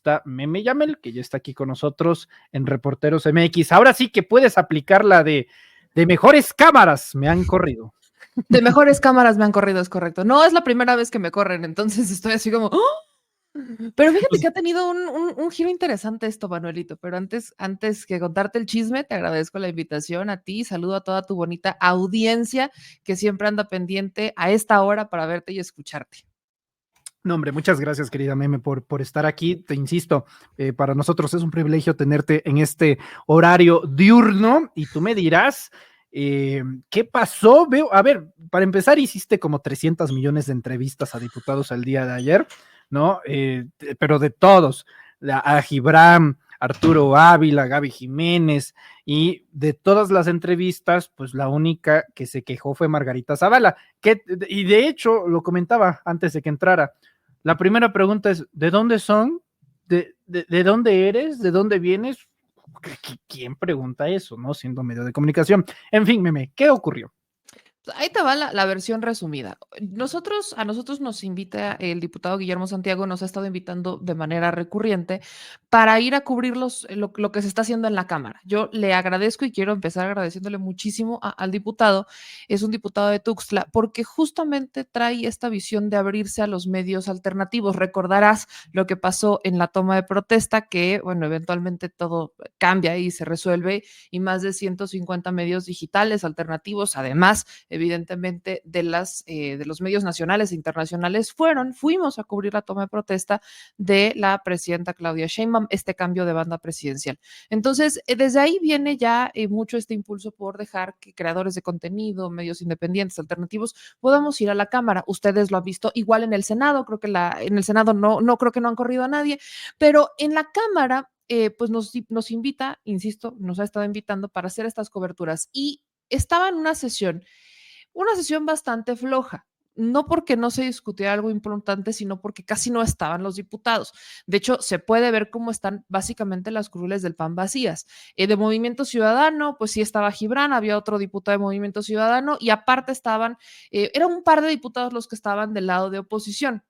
periodista Meme Yamel, que ya está aquí con nosotros en Reporteros MX. Ahora sí que puedes aplicar la de mejores cámaras, me han corrido. De mejores cámaras me han corrido, es correcto. No es la primera vez que me corren, entonces estoy así como... ¡oh! Pero fíjate que ha tenido un giro interesante esto, Manuelito. Pero antes que contarte el chisme, te agradezco la invitación a ti. Saludo a toda tu bonita audiencia que siempre anda pendiente a esta hora para verte y escucharte. No, hombre, muchas gracias, querida Meme, por estar aquí. Te insisto, para nosotros es un privilegio tenerte en este horario diurno y tú me dirás, ¿qué pasó? Veo, a ver, para empezar, hiciste como 300 millones de entrevistas a diputados el día de ayer, ¿no? Pero de todos, a Gibran, Arturo Ávila, Gaby Jiménez, y de todas las entrevistas, pues la única que se quejó fue Margarita Zavala, y de hecho lo comentaba antes de que entrara. La primera pregunta es, ¿de dónde son? ¿De dónde eres? ¿De dónde vienes? ¿Quién pregunta eso, no? Siendo medio de comunicación. En fin, Meme, ¿qué ocurrió? Ahí te va la versión resumida. A nosotros nos invita el diputado Guillermo Santiago, nos ha estado invitando de manera recurrente para ir a cubrir lo que se está haciendo en la Cámara. Yo le agradezco y quiero empezar agradeciéndole muchísimo al diputado. Es un diputado de Tuxtla porque justamente trae esta visión de abrirse a los medios alternativos. Recordarás lo que pasó en la toma de protesta, que, bueno, eventualmente todo cambia y se resuelve y más de 150 medios digitales alternativos, además evidentemente de los medios nacionales e internacionales, fuimos a cubrir la toma de protesta de la presidenta Claudia Sheinbaum, este cambio de banda presidencial. Entonces, desde ahí viene ya mucho este impulso por dejar que creadores de contenido, medios independientes, alternativos, podamos ir a la Cámara. Ustedes lo han visto igual en el Senado, creo que en el Senado no creo que no han corrido a nadie, pero en la Cámara pues nos invita, insisto, nos ha estado invitando para hacer estas coberturas y estaba en una sesión bastante floja. No porque no se discutiera algo importante, sino porque casi no estaban los diputados. De hecho, se puede ver cómo están básicamente las curules del PAN vacías. De Movimiento Ciudadano, pues sí estaba Gibran, había otro diputado de Movimiento Ciudadano y aparte eran un par de diputados los que estaban del lado de oposición.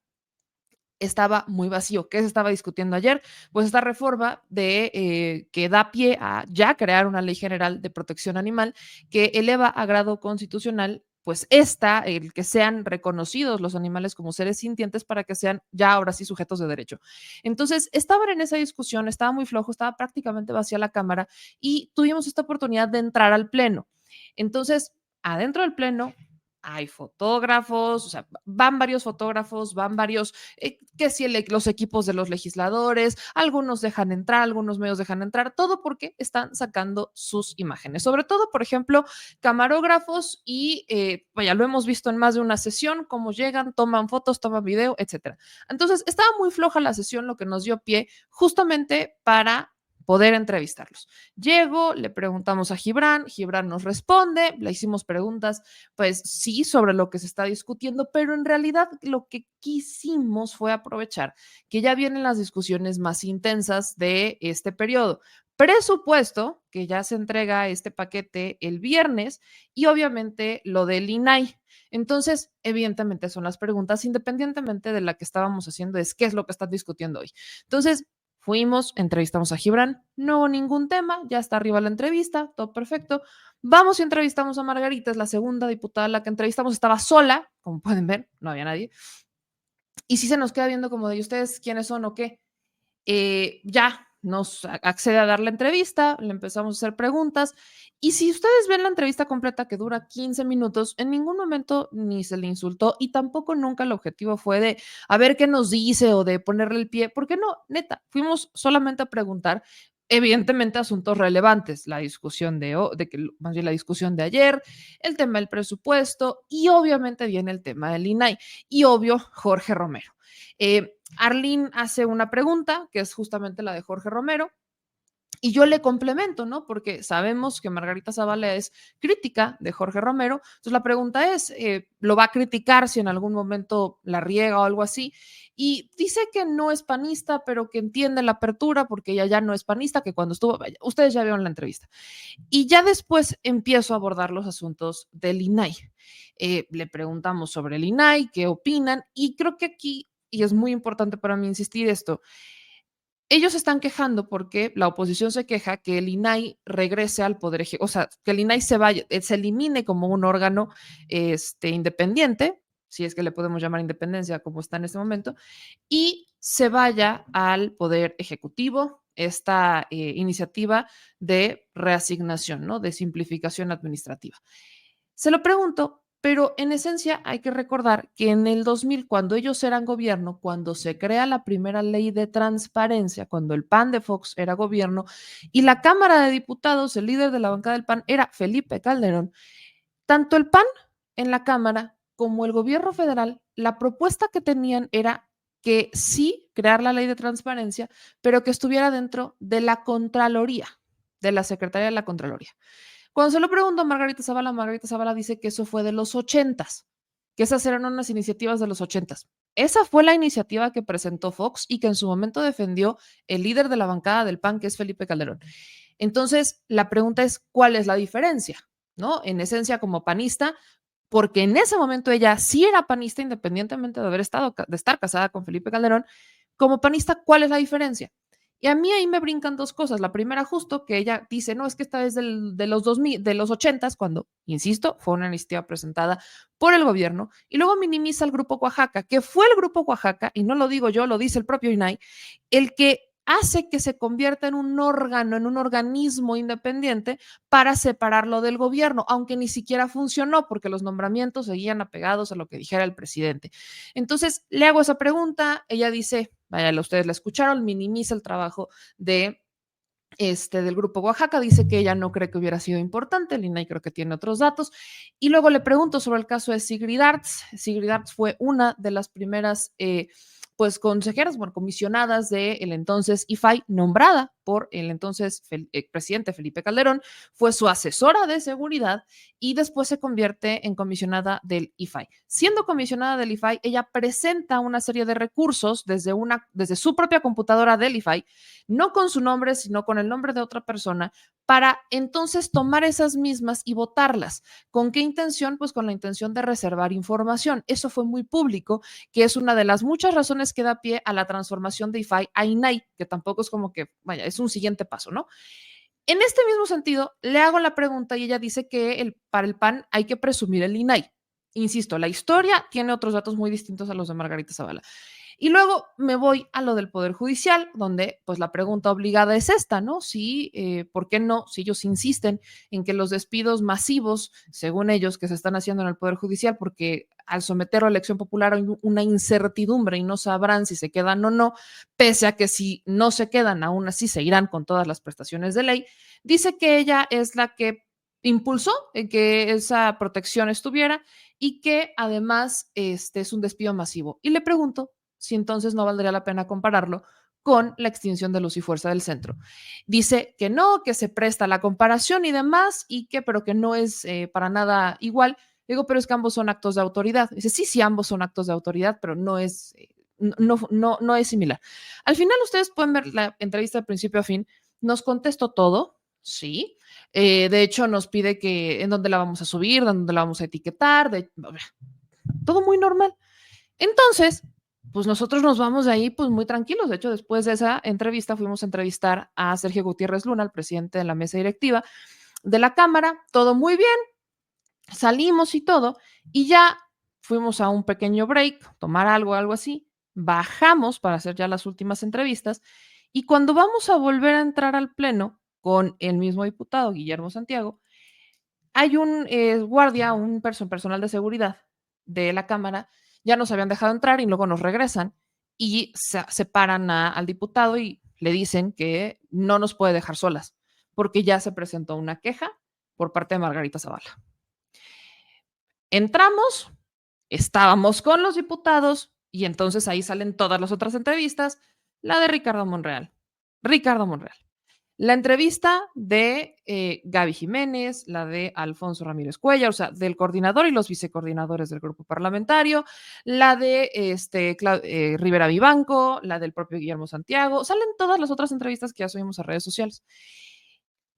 Estaba muy vacío. ¿Qué se estaba discutiendo ayer? Pues esta reforma que da pie a ya crear una ley general de protección animal que eleva a grado constitucional pues el que sean reconocidos los animales como seres sintientes para que sean ya ahora sí sujetos de derecho. Entonces, estaban en esa discusión, estaba muy flojo, estaba prácticamente vacía la Cámara y tuvimos esta oportunidad de entrar al Pleno. Entonces, adentro del Pleno hay fotógrafos, o sea, van varios fotógrafos, van varios, que si los equipos de los legisladores, algunos dejan entrar, algunos medios dejan entrar, todo porque están sacando sus imágenes. Sobre todo, por ejemplo, camarógrafos y, vaya, lo hemos visto en más de una sesión, cómo llegan, toman fotos, toman video, etcétera. Entonces, estaba muy floja la sesión, lo que nos dio pie justamente para poder entrevistarlos. Llego, le preguntamos a Gibran nos responde, le hicimos preguntas, pues sí, sobre lo que se está discutiendo, pero en realidad lo que quisimos fue aprovechar que ya vienen las discusiones más intensas de este periodo. Presupuesto, que ya se entrega este paquete el viernes, y obviamente lo del INAI. Entonces, evidentemente son las preguntas, independientemente de la que estábamos haciendo, es qué es lo que están discutiendo hoy. Entonces, fuimos, entrevistamos a Gibran, no hubo ningún tema, ya está arriba la entrevista, todo perfecto. Vamos y entrevistamos a Margarita, es la segunda diputada a la que entrevistamos, estaba sola, como pueden ver, no había nadie. Y sí se nos queda viendo como de ustedes quiénes son o qué. Ya nos accede a dar la entrevista, le empezamos a hacer preguntas y si ustedes ven la entrevista completa que dura 15 minutos, en ningún momento ni se le insultó y tampoco nunca el objetivo fue de a ver qué nos dice o de ponerle el pie, porque no, neta, fuimos solamente a preguntar evidentemente asuntos relevantes, la discusión más bien la discusión de ayer, el tema del presupuesto y obviamente viene el tema del INAI y obvio Jorge Romero. Arlene hace una pregunta, que es justamente la de Jorge Romero, y yo le complemento, ¿no? Porque sabemos que Margarita Zavala es crítica de Jorge Romero. Entonces la pregunta es, ¿lo va a criticar si en algún momento la riega o algo así? Y dice que no es panista, pero que entiende la apertura porque ella ya no es panista, que cuando estuvo, vaya, ustedes ya vieron la entrevista. Y ya después empiezo a abordar los asuntos del INAI. Le preguntamos sobre el INAI, qué opinan, y creo que aquí, y es muy importante para mí insistir esto, ellos están quejando porque la oposición se queja que el INAI regrese al poder ejecutivo, o sea, que el INAI se vaya, se elimine como un órgano independiente, si es que le podemos llamar independencia como está en este momento, y se vaya al poder ejecutivo esta iniciativa de reasignación, ¿no? De simplificación administrativa. Se lo pregunto, pero en esencia hay que recordar que en el 2000, cuando ellos eran gobierno, cuando se crea la primera ley de transparencia, cuando el PAN de Fox era gobierno y la Cámara de Diputados, el líder de la bancada del PAN era Felipe Calderón, tanto el PAN en la Cámara como el gobierno federal, la propuesta que tenían era que sí crear la ley de transparencia, pero que estuviera dentro de la Contraloría, de la Secretaría de la Contraloría. Cuando se lo pregunto a Margarita Zavala dice que eso fue de los 80s, que esas eran unas iniciativas de los 80s. Esa fue la iniciativa que presentó Fox y que en su momento defendió el líder de la bancada del PAN, que es Felipe Calderón. Entonces, la pregunta es, ¿cuál es la diferencia? ¿No? En esencia, como panista, porque en ese momento ella sí era panista, independientemente de haber estado, de estar casada con Felipe Calderón, como panista, ¿cuál es la diferencia? Y a mí ahí me brincan dos cosas. La primera, justo que ella dice, no, es que esta es de los 2000, de los 80s, cuando, insisto, fue una iniciativa presentada por el gobierno, y luego minimiza el Grupo Oaxaca, que fue el Grupo Oaxaca, y no lo digo yo, lo dice el propio INAI, el que hace que se convierta en un órgano, en un organismo independiente para separarlo del gobierno, aunque ni siquiera funcionó porque los nombramientos seguían apegados a lo que dijera el presidente. Entonces, le hago esa pregunta, ella dice, vaya, ustedes la escucharon, minimiza el trabajo del Grupo Oaxaca, dice que ella no cree que hubiera sido importante, el INAI creo que tiene otros datos, y luego le pregunto sobre el caso de Sigrid Arts. Sigrid Arts fue una de las primeras pues consejeras, bueno, comisionadas del entonces IFAI, nombrada por el entonces presidente Felipe Calderón, fue su asesora de seguridad y después se convierte en comisionada del IFAI. Siendo comisionada del IFAI, ella presenta una serie de recursos desde su propia computadora del IFAI, no con su nombre, sino con el nombre de otra persona, para entonces tomar esas mismas y votarlas. ¿Con qué intención? Pues con la intención de reservar información. Eso fue muy público, que es una de las muchas razones que da pie a la transformación de IFAI a INAI, que tampoco es como que, vaya, es un siguiente paso, ¿no? En este mismo sentido, le hago la pregunta y ella dice que para el PAN hay que presumir el INAI. Insisto, la historia tiene otros datos muy distintos a los de Margarita Zavala. Y luego me voy a lo del Poder Judicial, donde pues la pregunta obligada es esta, ¿no? Si, ¿por qué no? Si ellos insisten en que los despidos masivos, según ellos, que se están haciendo en el Poder Judicial, porque al someterlo a elección popular hay una incertidumbre y no sabrán si se quedan o no, pese a que si no se quedan, aún así se irán con todas las prestaciones de ley, dice que ella es la que impulsó en que esa protección estuviera y que además es un despido masivo. Y le pregunto si entonces no valdría la pena compararlo con la extinción de Luz y Fuerza del Centro. Dice que no, que se presta la comparación y demás, pero que no es para nada igual. Digo, pero es que ambos son actos de autoridad. Dice, sí, sí, ambos son actos de autoridad, pero no es, no es similar. Al final ustedes pueden ver la entrevista de principio a fin. Nos contestó todo, sí. De hecho, nos pide que en dónde la vamos a subir, dónde la vamos a etiquetar, todo muy normal. Entonces, pues nosotros nos vamos de ahí pues muy tranquilos. De hecho, después de esa entrevista fuimos a entrevistar a Sergio Gutiérrez Luna, el presidente de la mesa directiva de la Cámara. Todo muy bien, salimos y todo, y ya fuimos a un pequeño break, tomar algo así, bajamos para hacer ya las últimas entrevistas, y cuando vamos a volver a entrar al pleno con el mismo diputado, Guillermo Santiago, hay un guardia, un personal de seguridad de la Cámara, ya nos habían dejado entrar y luego nos regresan y separan al diputado y le dicen que no nos puede dejar solas porque ya se presentó una queja por parte de Margarita Zavala. Entramos, estábamos con los diputados y entonces ahí salen todas las otras entrevistas, la de Ricardo Monreal. Ricardo Monreal. La entrevista de Gaby Jiménez, la de Alfonso Ramírez Cuellar, o sea, del coordinador y los vicecoordinadores del grupo parlamentario, la de Rivera Vivanco, la del propio Guillermo Santiago, salen todas las otras entrevistas que ya subimos a redes sociales.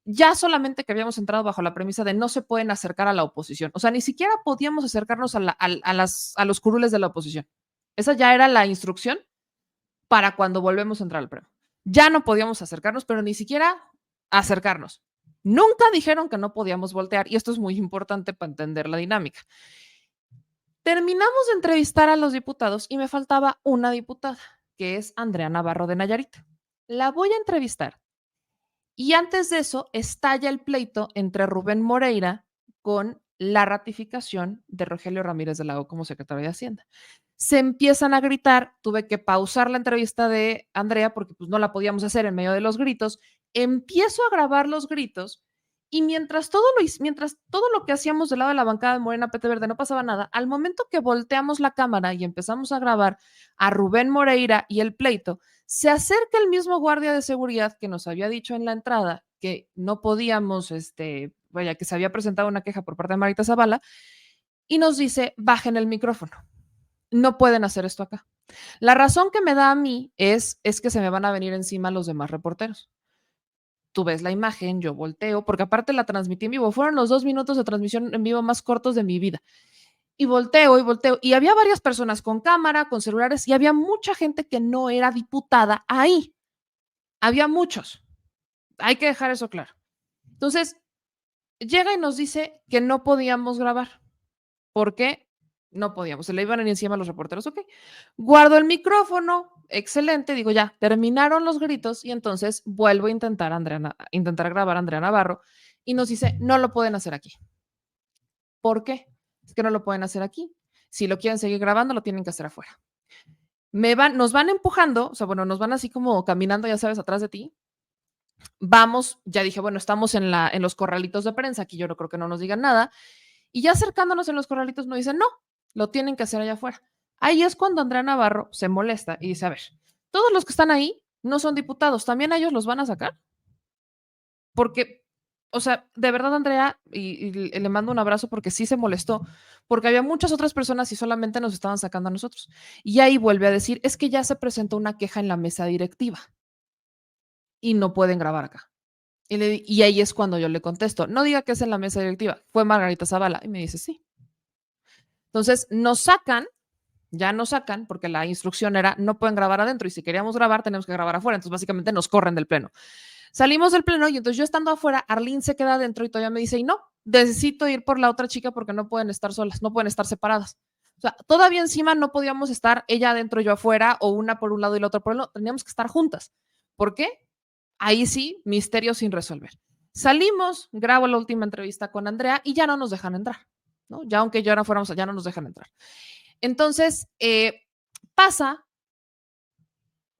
Ya solamente que habíamos entrado bajo la premisa de no se pueden acercar a la oposición, o sea, ni siquiera podíamos acercarnos a los curules de la oposición. Esa ya era la instrucción para cuando volvemos a entrar al pleno. Ya no podíamos acercarnos, pero ni siquiera acercarnos. Nunca dijeron que no podíamos voltear y esto es muy importante para entender la dinámica. Terminamos de entrevistar a los diputados y me faltaba una diputada, que es Andrea Navarro de Nayarit. La voy a entrevistar y antes de eso estalla el pleito entre Rubén Moreira con la ratificación de Rogelio Ramírez de la O como secretario de Hacienda. Se empiezan a gritar, tuve que pausar la entrevista de Andrea porque pues no la podíamos hacer en medio de los gritos. Empiezo a grabar los gritos y mientras todo lo que hacíamos del lado de la bancada de Morena PT Verde no pasaba nada, al momento que volteamos la cámara y empezamos a grabar a Rubén Moreira y el pleito, se acerca el mismo guardia de seguridad que nos había dicho en la entrada que no podíamos, que se había presentado una queja por parte de Marita Zavala y nos dice, bajen el micrófono. No pueden hacer esto acá. La razón que me da a mí es que se me van a venir encima los demás reporteros. Tú ves la imagen, yo volteo, porque aparte la transmití en vivo. Fueron los 2 minutos de transmisión en vivo más cortos de mi vida. Y volteo y volteo. Y había varias personas con cámara, con celulares, y había mucha gente que no era diputada ahí. Había muchos. Hay que dejar eso claro. Entonces, llega y nos dice que no podíamos grabar. ¿Por qué? No podíamos, se le iban encima a los reporteros, ok. Guardo el micrófono, excelente, digo ya, terminaron los gritos y entonces vuelvo a intentar grabar a Andrea Navarro y nos dice, no lo pueden hacer aquí. ¿Por qué? Es que no lo pueden hacer aquí. Si lo quieren seguir grabando, lo tienen que hacer afuera. Nos van empujando, o sea, bueno, nos van así como caminando, ya sabes, atrás de ti. Vamos, ya dije, bueno, estamos en los corralitos de prensa, aquí yo no creo que no nos digan nada. Y ya acercándonos en los corralitos nos dicen, no, lo tienen que hacer allá afuera. Ahí es cuando Andrea Navarro se molesta y dice, a ver, todos los que están ahí no son diputados, ¿también a ellos los van a sacar? Porque, o sea, de verdad, Andrea, y le mando un abrazo porque sí se molestó, porque había muchas otras personas y solamente nos estaban sacando a nosotros. Y ahí vuelve a decir, es que ya se presentó una queja en la mesa directiva y no pueden grabar acá. Y ahí es cuando yo le contesto, no diga que es en la mesa directiva, fue Margarita Zavala. Y me dice, sí. Entonces ya nos sacan, porque la instrucción era no pueden grabar adentro y si queríamos grabar tenemos que grabar afuera. Entonces básicamente nos corren del pleno. Salimos del pleno y entonces yo estando afuera, Arlene se queda adentro y todavía me dice, y no, necesito ir por la otra chica porque no pueden estar solas, no pueden estar separadas. O sea, todavía encima no podíamos estar ella adentro y yo afuera o una por un lado y la otra por el otro, teníamos que estar juntas. ¿Por qué? Ahí sí, misterio sin resolver. Salimos, grabo la última entrevista con Andrea y ya no nos dejan entrar, ¿no? Ya aunque ya no fuéramos, ya no nos dejan entrar. Entonces, pasa,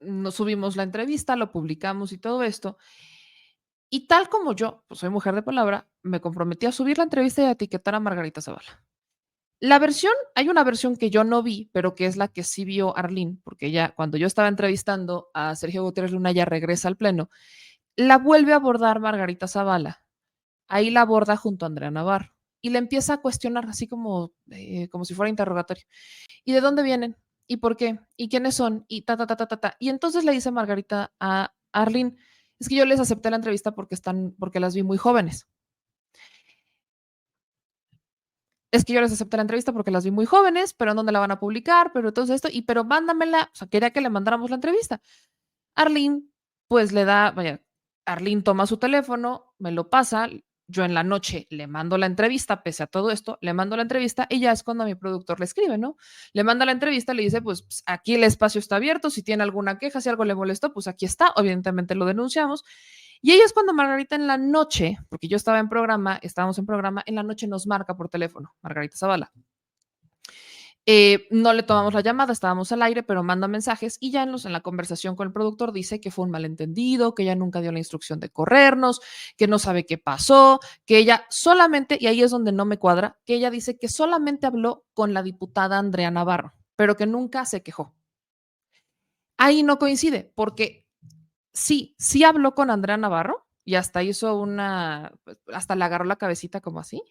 nos subimos la entrevista, lo publicamos y todo esto. Y tal como yo, pues soy mujer de palabra, me comprometí a subir la entrevista y a etiquetar a Margarita Zavala. Hay una versión que yo no vi, pero que es la que sí vio Arlene, porque ella, cuando yo estaba entrevistando a Sergio Gutiérrez Luna, ya regresa al pleno, la vuelve a abordar Margarita Zavala. Ahí la aborda junto a Andrea Navarro y le empieza a cuestionar así como si fuera interrogatorio. ¿Y de dónde vienen? ¿Y por qué? ¿Y quiénes son? Y ta, ta, ta, ta, ta, ta. Y entonces le dice Margarita a Arlene, es que yo les acepté la entrevista porque las vi muy jóvenes. Es que yo les acepté la entrevista porque las vi muy jóvenes, pero ¿en dónde la van a publicar? Pero todo esto, pero mándamela, o sea, quería que le mandáramos la entrevista. Arlene, pues Arlene toma su teléfono, me lo pasa, yo en la noche le mando la entrevista, pese a todo esto, le mando la entrevista y ya es cuando mi productor le escribe, ¿no? Le manda la entrevista, le dice, pues aquí el espacio está abierto, si tiene alguna queja, si algo le molestó, pues aquí está, evidentemente lo denunciamos. Y ahí es cuando Margarita en la noche, porque yo estábamos en programa, en la noche nos marca por teléfono, Margarita Zavala. No le tomamos la llamada, estábamos al aire, pero manda mensajes y ya en la conversación con el productor dice que fue un malentendido, que ella nunca dio la instrucción de corrernos, que no sabe qué pasó, que ella solamente, y ahí es donde no me cuadra, que ella dice que solamente habló con la diputada Andrea Navarro, pero que nunca se quejó. Ahí no coincide, porque sí habló con Andrea Navarro y hasta hasta le agarró la cabecita como así,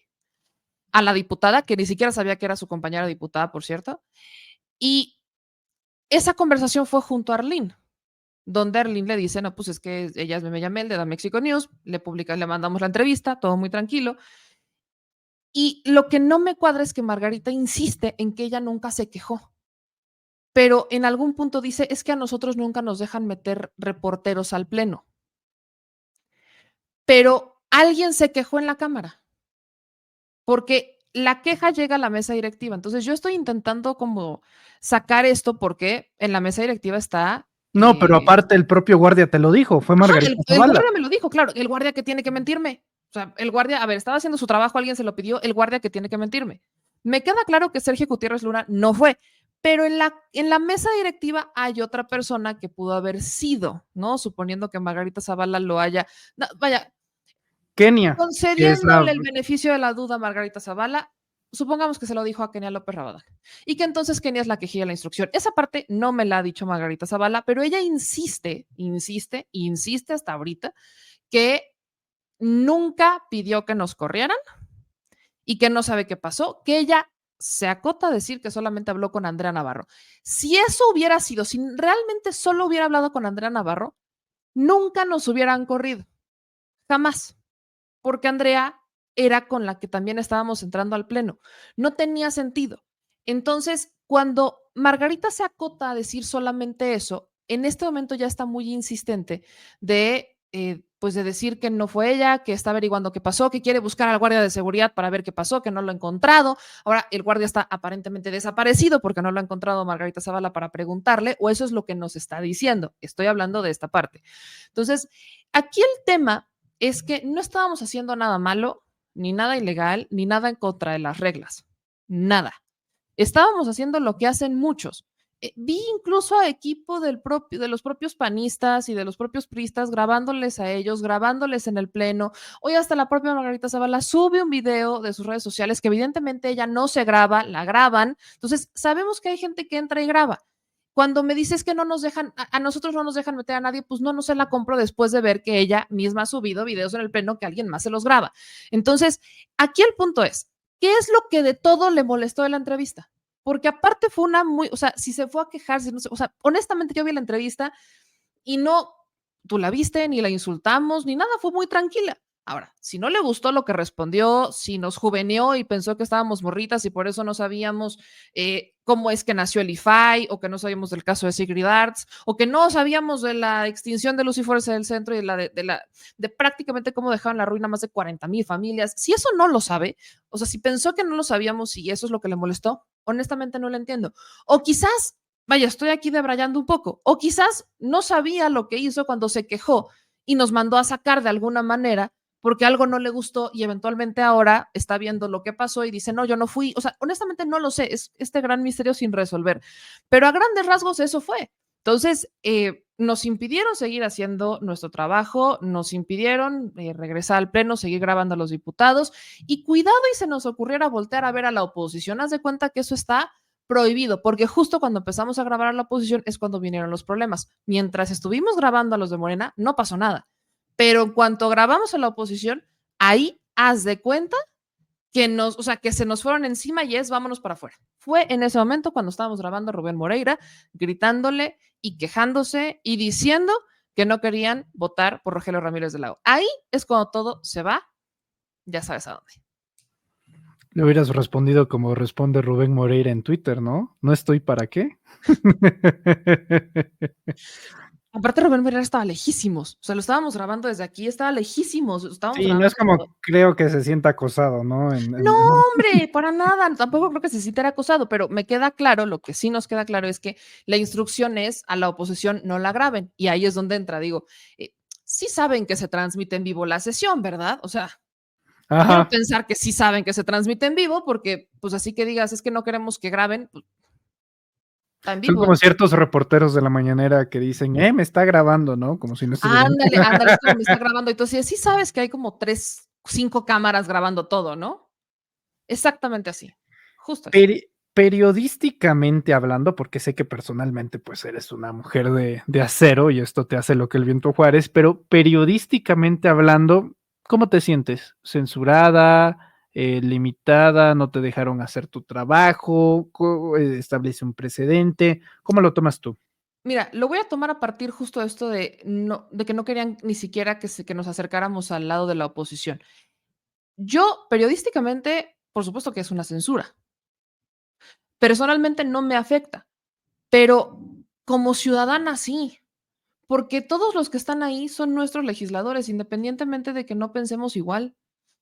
a la diputada, que ni siquiera sabía que era su compañera diputada, por cierto, y esa conversación fue junto a Arlene, donde Arlene le dice, no, pues es que ella es Meme Yamel de The Mexico News, le mandamos la entrevista, todo muy tranquilo. Y lo que no me cuadra es que Margarita insiste en que ella nunca se quejó. pero en algún punto dice, es que a nosotros nunca nos dejan meter reporteros al pleno. Pero alguien se quejó en la Cámara, porque la queja llega a la mesa directiva. Entonces yo estoy intentando como sacar esto porque en la mesa directiva está... No, pero aparte el propio guardia te lo dijo, fue Ajá, Margarita el Zavala. guardia me lo dijo, claro, el guardia que tiene que mentirme. O sea, el guardia, a ver, estaba haciendo su trabajo, alguien se lo pidió, el guardia que tiene que mentirme. Me queda claro que Sergio Gutiérrez Luna no fue, pero en la mesa directiva hay otra persona que pudo haber sido, ¿no? Suponiendo que Margarita Zavala lo haya, no, vaya, Kenia, que es la... concediéndole el beneficio de la duda a Margarita Zavala, supongamos que se lo dijo a Kenia López Rabadán y que entonces Kenia es la que gira la instrucción. Esa parte no me la ha dicho Margarita Zavala, pero ella insiste hasta ahorita que nunca pidió que nos corrieran y que no sabe qué pasó, que ella se acota a decir que solamente habló con Andrea Navarro. Si eso hubiera sido, si realmente solo hubiera hablado con Andrea Navarro, nunca nos hubieran corrido, jamás, porque Andrea era con la que también estábamos entrando al pleno. No tenía sentido. Entonces, cuando Margarita se acota a decir solamente eso, en este momento ya está muy insistente de, pues de decir que no fue ella, que está averiguando qué pasó, que quiere buscar al guardia de seguridad para ver qué pasó, que no lo ha encontrado. Ahora el guardia está aparentemente desaparecido porque no lo ha encontrado Margarita Zavala para preguntarle, o eso es lo que nos está diciendo. Estoy hablando de esta parte. Entonces, aquí el tema es que no estábamos haciendo nada malo, ni nada ilegal, ni nada en contra de las reglas. Nada. Estábamos haciendo lo que hacen muchos. Vi incluso a equipo de los propios panistas y de los propios priistas grabándoles a ellos, grabándoles en el pleno. Hoy hasta la propia Margarita Zavala sube un video de sus redes sociales que evidentemente ella no se graba, la graban. Entonces sabemos que hay gente que entra y graba. Cuando me dices que no nos dejan, a nosotros no nos dejan meter a nadie, pues no se la compro después de ver que ella misma ha subido videos en el pleno que alguien más se los graba. Entonces, aquí el punto es, ¿qué es lo que de todo le molestó de la entrevista? Porque aparte fue una muy, o sea, si se fue a quejar, si no sé, o sea, honestamente yo vi la entrevista y no, tú la viste, ni la insultamos, ni nada, fue muy tranquila. Ahora, si no le gustó lo que respondió, si nos juveneó y pensó que estábamos morritas y por eso no sabíamos cómo es que nació el IFAI, o que no sabíamos del caso de Sigrid Arts, o que no sabíamos de la extinción de Lucifer del Centro y de prácticamente cómo dejaron la ruina más de 40,000 familias, si eso no lo sabe, o sea, si pensó que no lo sabíamos y eso es lo que le molestó, honestamente no lo entiendo. O quizás vaya, estoy aquí debrayando un poco. O quizás no sabía lo que hizo cuando se quejó y nos mandó a sacar de alguna manera porque algo no le gustó y eventualmente ahora está viendo lo que pasó y dice, no, yo no fui. O sea, honestamente no lo sé, es este gran misterio sin resolver. Pero a grandes rasgos eso fue. Entonces, nos impidieron seguir haciendo nuestro trabajo, nos impidieron regresar al pleno, seguir grabando a los diputados y cuidado y se nos ocurriera voltear a ver a la oposición. Haz de cuenta que eso está prohibido, porque justo cuando empezamos a grabar a la oposición es cuando vinieron los problemas. Mientras estuvimos grabando a los de Morena, no pasó nada. Pero en cuanto grabamos a la oposición, ahí haz de cuenta que nos, o sea, que se nos fueron encima y es vámonos para afuera. Fue en ese momento cuando estábamos grabando a Rubén Moreira, gritándole y quejándose y diciendo que no querían votar por Rogelio Ramírez de la O. Ahí es cuando todo se va, ya sabes a dónde. Le hubieras respondido como responde Rubén Moreira en Twitter, ¿no? ¿No estoy para qué? Aparte, Rubén Moreira estaba lejísimos. O sea, lo estábamos grabando desde aquí, estaba lejísimos. Estábamos Sí, no es grabando. como creo que se sienta acosado, ¿no? No, hombre, para nada. Tampoco creo que se sintiera acosado, pero me queda claro, lo que sí nos queda claro es que la instrucción es a la oposición no la graben. Y ahí es donde entra, digo, sí saben que se transmite en vivo la sesión, ¿verdad? O sea, quiero Ajá. pensar que sí saben que se transmite en vivo, porque pues así que digas, es que no queremos que graben, pues, está en Son como vivo. ciertos reporteros de la mañanera que dicen, me está grabando, ¿no? Como si no estuvieran. Ándale, ándale, es como me está grabando. Entonces, sí sabes que hay como 5 cámaras grabando todo, ¿no? Exactamente así, justo así. Periodísticamente hablando, porque sé que personalmente pues eres una mujer de acero y esto te hace lo que el viento Juárez, pero periodísticamente hablando, ¿cómo te sientes? ¿Censurada? ¿Limitada? ¿No te dejaron hacer tu trabajo? ¿Establece un precedente? ¿Cómo lo tomas tú? Mira, lo voy a tomar a partir justo de esto de que no querían ni siquiera que nos acercáramos al lado de la oposición. Yo, periodísticamente, por supuesto que es una censura. Personalmente no me afecta. pero como ciudadana sí, porque todos los que están ahí son nuestros legisladores, independientemente de que no pensemos igual,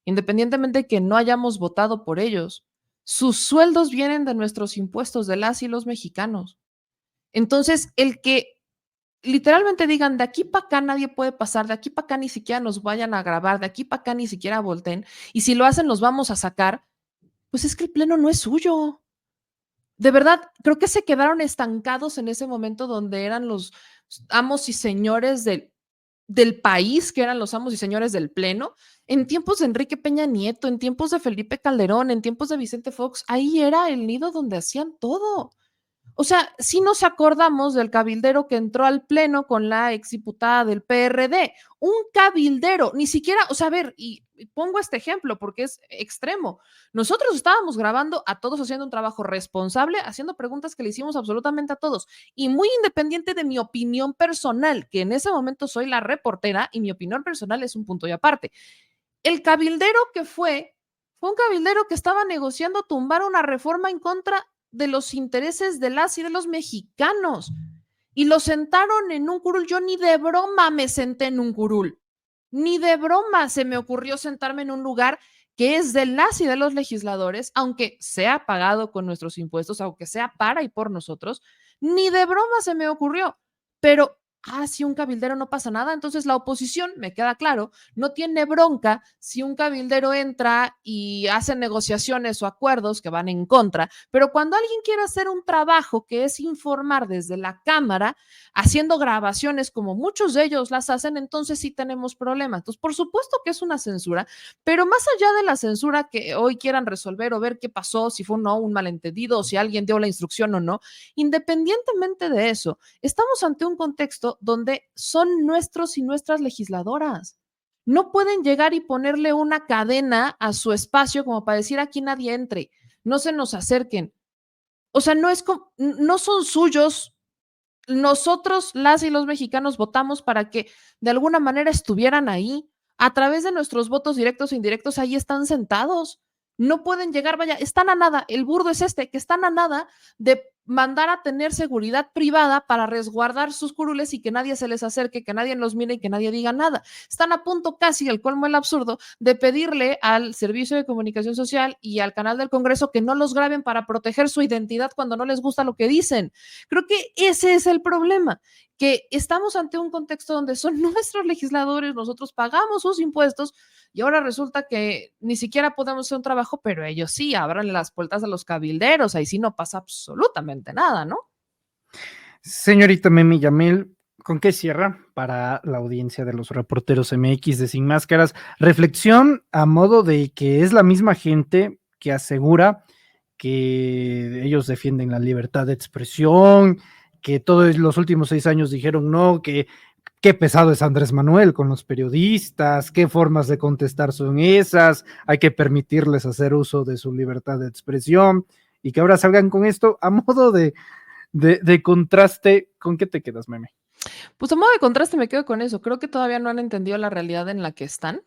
independientemente de que no hayamos votado por ellos. Sus sueldos vienen de nuestros impuestos, de las y los mexicanos. Entonces, el que literalmente digan, de aquí para acá nadie puede pasar, de aquí para acá ni siquiera nos vayan a grabar, de aquí para acá ni siquiera volteen, y si lo hacen los vamos a sacar, pues es que el pleno no es suyo. De verdad, creo que se quedaron estancados en ese momento donde eran los amos y señores del país, que eran los amos y señores del pleno, en tiempos de Enrique Peña Nieto, en tiempos de Felipe Calderón, en tiempos de Vicente Fox, ahí era el nido donde hacían todo. O sea, si nos acordamos del cabildero que entró al pleno con la exdiputada del PRD, un cabildero, ni siquiera, o sea, a ver, y pongo este ejemplo porque es extremo. Nosotros estábamos grabando a todos haciendo un trabajo responsable, haciendo preguntas que le hicimos absolutamente a todos, y muy independiente de mi opinión personal, que en ese momento soy la reportera y mi opinión personal es un punto y aparte. El cabildero que fue un cabildero que estaba negociando tumbar una reforma en contra de los intereses de las y de los mexicanos. Y lo sentaron en un curul. Yo ni de broma me senté en un curul. Ni de broma se me ocurrió sentarme en un lugar que es de las y de los legisladores, aunque sea pagado con nuestros impuestos, aunque sea para y por nosotros, ni de broma se me ocurrió. Pero si un cabildero no pasa nada, entonces la oposición, me queda claro, no tiene bronca si un cabildero entra y hace negociaciones o acuerdos que van en contra, pero cuando alguien quiere hacer un trabajo que es informar desde la Cámara, haciendo grabaciones como muchos de ellos las hacen, entonces sí tenemos problemas. Entonces, por supuesto que es una censura, pero más allá de la censura que hoy quieran resolver o ver qué pasó, si fue o no un malentendido, o si alguien dio la instrucción o no, independientemente de eso, estamos ante un contexto donde son nuestros y nuestras legisladoras. No pueden llegar y ponerle una cadena a su espacio como para decir aquí nadie entre, no se nos acerquen. O sea, no son suyos. Nosotros, las y los mexicanos, votamos para que de alguna manera estuvieran ahí. A través de nuestros votos directos e indirectos, ahí están sentados. No pueden llegar, vaya, están a nada. El burdo es este, que están a nada de mandar a tener seguridad privada para resguardar sus curules y que nadie se les acerque, que nadie los mire y que nadie diga nada. Están a punto casi, el colmo del absurdo, de pedirle al Servicio de Comunicación Social y al canal del Congreso que no los graben para proteger su identidad cuando no les gusta lo que dicen. Creo que ese es el problema, que estamos ante un contexto donde son nuestros legisladores, nosotros pagamos sus impuestos y ahora resulta que ni siquiera podemos hacer un trabajo, pero ellos sí, abran las puertas a los cabilderos, ahí sí no pasa absolutamente nada, ¿no? Señorita Memi Yamel, ¿con qué cierra para la audiencia de los reporteros MX de Sin Máscaras? Reflexión a modo de que es la misma gente que asegura que ellos defienden la libertad de expresión, que todos los últimos 6 años dijeron no, que qué pesado es Andrés Manuel con los periodistas, qué formas de contestar son esas, hay que permitirles hacer uso de su libertad de expresión, y que ahora salgan con esto a modo de contraste. ¿Con qué te quedas, Meme? Pues a modo de contraste me quedo con eso. Creo que todavía no han entendido la realidad en la que están.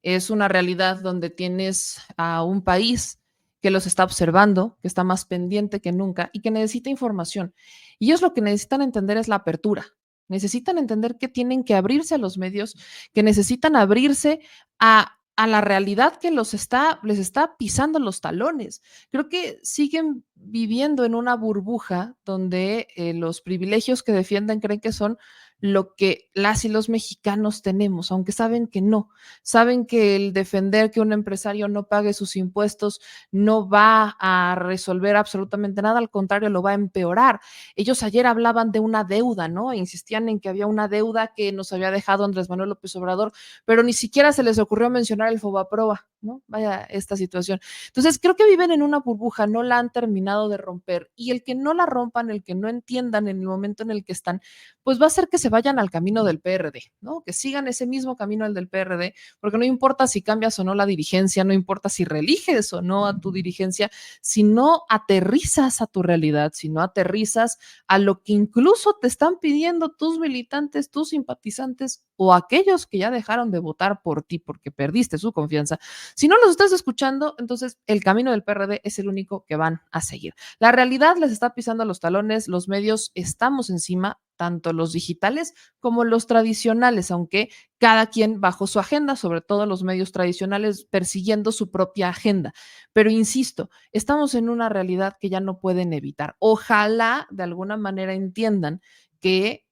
Es una realidad donde tienes a un país que los está observando, que está más pendiente que nunca y que necesita información. Y ellos lo que necesitan entender es la apertura. Necesitan entender que tienen que abrirse a los medios, que necesitan abrirse a la realidad que les está pisando los talones. Creo que siguen viviendo en una burbuja donde los privilegios que defienden creen que son lo que las y los mexicanos tenemos, aunque saben que no. Saben que el defender que un empresario no pague sus impuestos no va a resolver absolutamente nada, al contrario, lo va a empeorar. Ellos ayer hablaban de una deuda, ¿no? Insistían en que había una deuda que nos había dejado Andrés Manuel López Obrador, pero ni siquiera se les ocurrió mencionar el Fobaproa, ¿no? Vaya esta situación. Entonces, creo que viven en una burbuja, no la han terminado de romper, y el que no la rompan, el que no entiendan en el momento en el que están, pues va a hacer que se vayan al camino del PRD, ¿no? Que sigan ese mismo camino el del PRD, porque no importa si cambias o no la dirigencia, no importa si reeliges o no a tu dirigencia, si no aterrizas a tu realidad, si no aterrizas a lo que incluso te están pidiendo tus militantes, tus simpatizantes o aquellos que ya dejaron de votar por ti porque perdiste su confianza, si no los estás escuchando, entonces el camino del PRD es el único que van a seguir. La realidad les está pisando los talones, los medios estamos encima, tanto los digitales como los tradicionales, aunque cada quien bajo su agenda, sobre todo los medios tradicionales persiguiendo su propia agenda. Pero insisto, estamos en una realidad que ya no pueden evitar. Ojalá de alguna manera entiendan que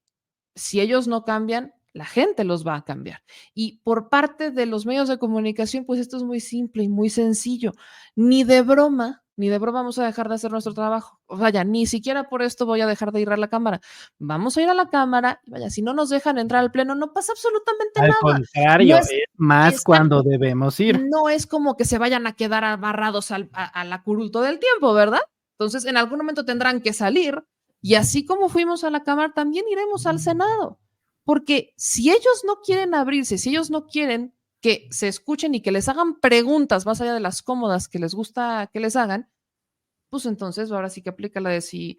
si ellos no cambian, la gente los va a cambiar. Y por parte de los medios de comunicación, pues esto es muy simple y muy sencillo. Ni de broma vamos a dejar de hacer nuestro trabajo. O vaya, ni siquiera por esto voy a dejar de ir a la cámara. Vamos a ir a la cámara y vaya, si no nos dejan entrar al pleno, no pasa absolutamente Al nada. No contrario, es es más cuando exacto. debemos ir. No es como que se vayan a quedar abarrados a la curul todo el tiempo, ¿verdad? Entonces, en algún momento tendrán que salir y así como fuimos a la Cámara, también iremos al Senado. Porque si ellos no quieren abrirse, si ellos no quieren que se escuchen y que les hagan preguntas más allá de las cómodas que les gusta que les hagan, pues entonces ahora sí que aplica la de si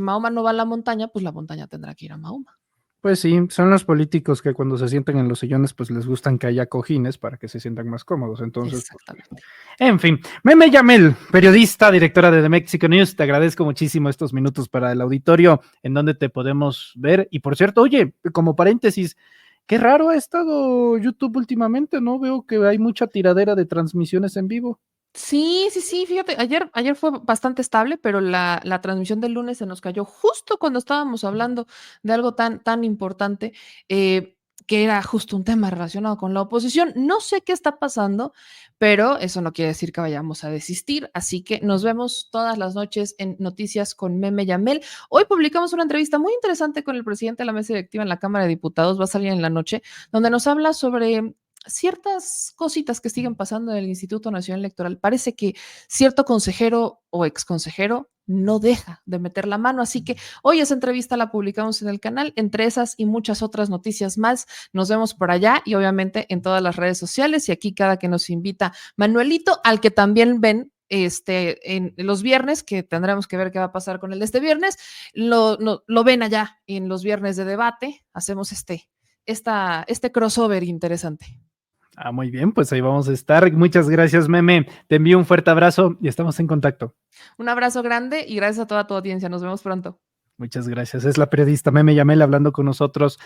Mahoma no va a la montaña, pues la montaña tendrá que ir a Mahoma. Pues sí, son los políticos que cuando se sientan en los sillones, pues les gustan que haya cojines para que se sientan más cómodos. Entonces, pues, Exactamente. en fin. Meme Yamel, periodista, directora de The Mexico News, te agradezco muchísimo estos minutos para el auditorio en donde te podemos ver. Y por cierto, oye, como paréntesis, qué raro ha estado YouTube últimamente, ¿no? Veo que hay mucha tiradera de transmisiones en vivo. Sí, fíjate, ayer fue bastante estable, pero la transmisión del lunes se nos cayó justo cuando estábamos hablando de algo tan importante, que era justo un tema relacionado con la oposición. No sé qué está pasando, pero eso no quiere decir que vayamos a desistir, así que nos vemos todas las noches en Noticias con Meme Yamel. Hoy publicamos una entrevista muy interesante con el presidente de la mesa directiva en la Cámara de Diputados, va a salir en la noche, donde nos habla sobre ciertas cositas que siguen pasando en el Instituto Nacional Electoral. Parece que cierto consejero o exconsejero no deja de meter la mano, así que hoy esa entrevista la publicamos en el canal, entre esas y muchas otras noticias más. Nos vemos por allá y obviamente en todas las redes sociales y aquí cada que nos invita Manuelito, al que también ven en los viernes, que tendremos que ver qué va a pasar con el de este viernes, lo ven allá en los viernes de debate, hacemos este crossover interesante. Ah, muy bien, pues ahí vamos a estar. Muchas gracias, Meme. Te envío un fuerte abrazo y estamos en contacto. Un abrazo grande y gracias a toda tu audiencia. Nos vemos pronto. Muchas gracias. Es la periodista Meme Yamel hablando con nosotros